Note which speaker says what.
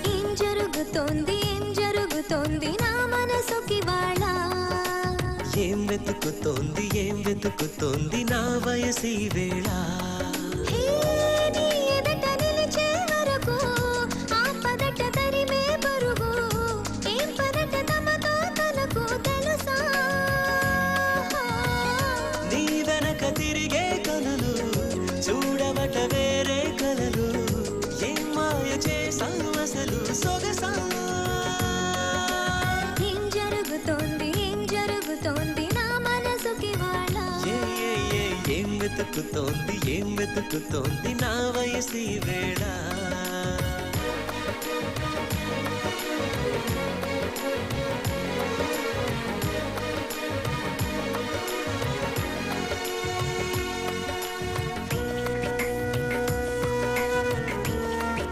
Speaker 1: ఏం జరుగుతోంది నా మనసుకి వాళ్ళ
Speaker 2: ఏం వెతుకుతోంది నా వయసి వేళ
Speaker 1: నీ ఎదట నిలిచే వరకు ఆ పదట తరిమే పరుగు ఏం పదట తమతో తనకు తెలుసా
Speaker 2: నీ వెనక తిరిగే కలలు చూడబట వేరే కలలు ఏం మాయ చేసావు అసలు సొగసా
Speaker 1: ఏం జరుగుతోంది నా మనసుకి వాళ్ళ
Speaker 2: ఏం వెతుకుతోంది నా వయసి వేళ